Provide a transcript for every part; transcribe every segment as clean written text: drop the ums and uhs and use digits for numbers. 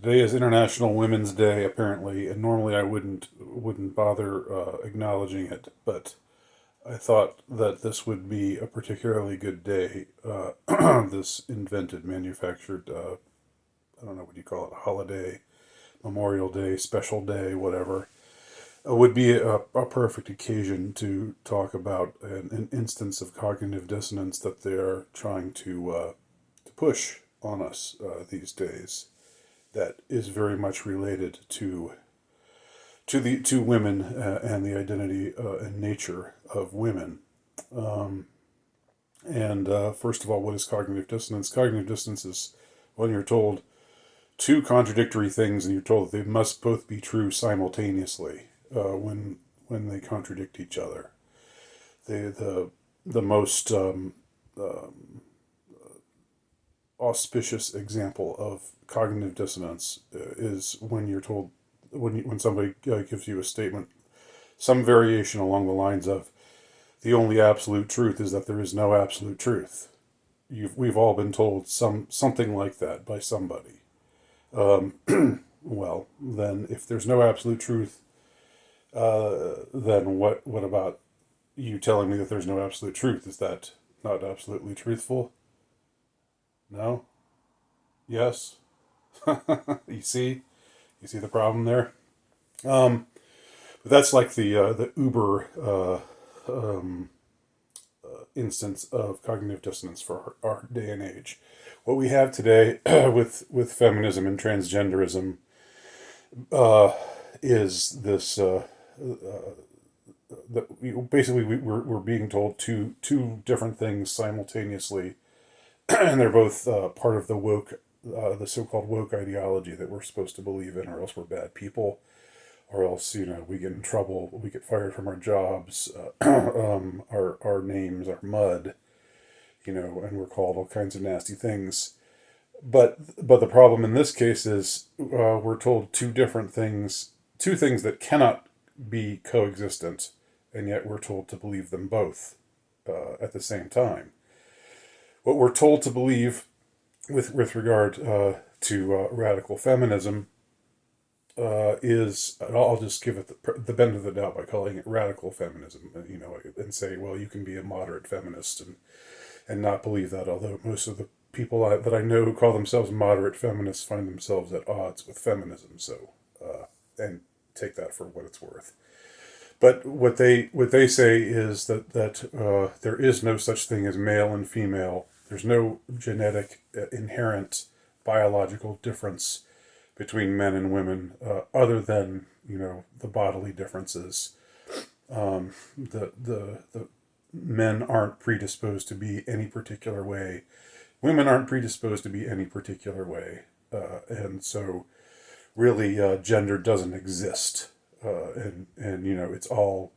Today is International Women's Day, apparently, and normally I wouldn't bother acknowledging it, but I thought that this would be a particularly good day. This invented, manufactured, I don't know what you call it, holiday, Memorial Day, special day, whatever, would be a perfect occasion to talk about an instance of cognitive dissonance that they're trying to push on us these days. That is very much related to women and the identity and nature of women. Um, and First of all, what is cognitive dissonance? Cognitive dissonance is when you're told two contradictory things and you're told that they must both be true simultaneously when they contradict each other. The most auspicious example of cognitive dissonance is when you're told when somebody gives you a statement, some variation along the lines of the only absolute truth is that there is no absolute truth. We've all been told something like that by somebody. Well, then if there's no absolute truth, then what about you telling me that there's no absolute truth? Is that not absolutely truthful? No? Yes? You see? You see the problem there? Um, but that's like the uber instance of cognitive dissonance for our day and age. What we have today with feminism and transgenderism uh, is this that we're being told two different things simultaneously, and they're both part of the so-called woke ideology that we're supposed to believe in, or else we're bad people, or else we get in trouble, we get fired from our jobs, our names are mud, and we're called all kinds of nasty things. But the problem in this case is we're told two things that cannot be coexistent, and yet we're told to believe them both at the same time. What we're told to believe with regard to radical feminism is I'll just give it the benefit of the doubt by calling it radical feminism, and say, well, you can be a moderate feminist and not believe that. Although most of the people that I know who call themselves moderate feminists find themselves at odds with feminism. So, and take that for what it's worth. But what they say is that there is no such thing as male and female. There's no genetic inherent biological difference between men and women, other than the bodily differences. The men aren't predisposed to be any particular way. Women aren't predisposed to be any particular way, and so really gender doesn't exist, and it's all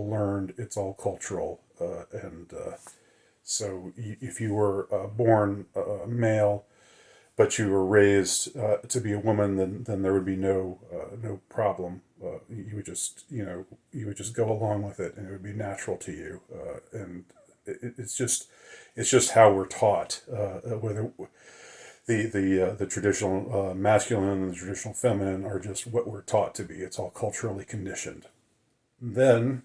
learned, it's all cultural, and so if you were born male but you were raised to be a woman, then there would be no problem. You would just go along with it, and it would be natural to you. And it's just how we're taught. Whether the traditional masculine and the traditional feminine are just what we're taught to be. It's all culturally conditioned. Then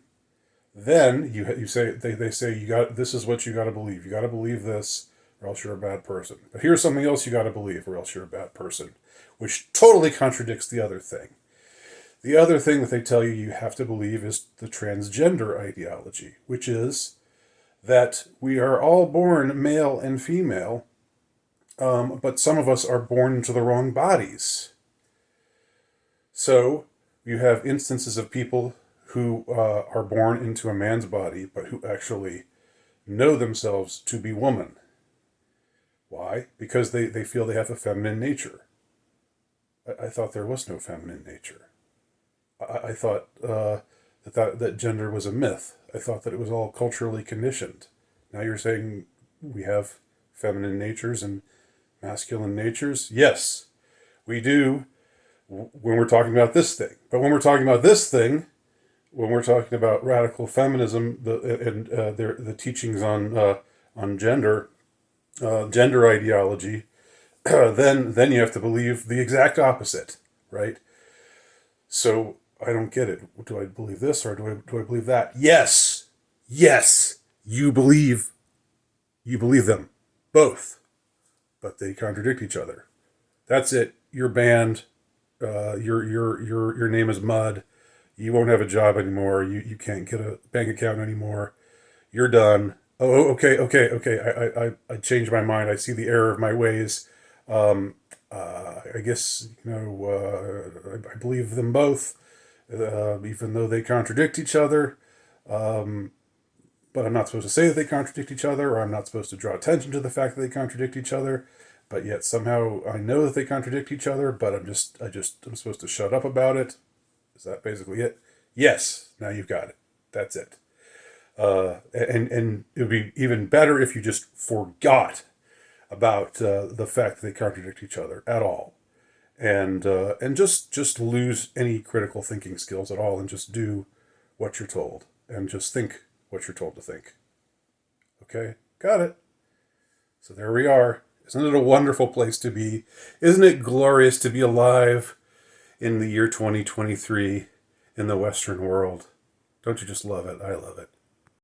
then you say they say this is what you got to believe. You got to believe this, or else you're a bad person. But here's something else you got to believe, or else you're a bad person, which totally contradicts the other thing. The other thing that they tell you have to believe is the transgender ideology, which is that we are all born male and female, but some of us are born into the wrong bodies. So you have instances of people who are born into a man's body, but who actually know themselves to be woman. Why? Because they feel they have a feminine nature. I thought there was no feminine nature. I thought that gender was a myth. I thought that it was all culturally conditioned. Now you're saying we have feminine natures and masculine natures? Yes, we do when we're talking about this thing. But when we're talking about this thing, when we're talking about radical feminism and the teachings on gender ideology, then you have to believe the exact opposite, right? So I don't get it. Do I believe this or do I believe that? Yes, yes, you believe them both, but they contradict each other. That's it. You're banned. Your name is mud. You won't have a job anymore. You can't get a bank account anymore. You're done. Oh, okay. I changed my mind. I see the error of my ways. I guess I believe them both, even though they contradict each other. But I'm not supposed to say that they contradict each other, or I'm not supposed to draw attention to the fact that they contradict each other. But yet somehow I know that they contradict each other, but I'm supposed to shut up about it. Is that basically it? Yes. Now you've got it. That's it. And it would be even better if you just forgot about the fact that they contradict each other at all, and just lose any critical thinking skills at all, and just do what you're told, and just think what you're told to think. Okay, got it. So there we are. Isn't it a wonderful place to be? Isn't it glorious to be alive in the year 2023 in the Western world? Don't you just love it? I love it.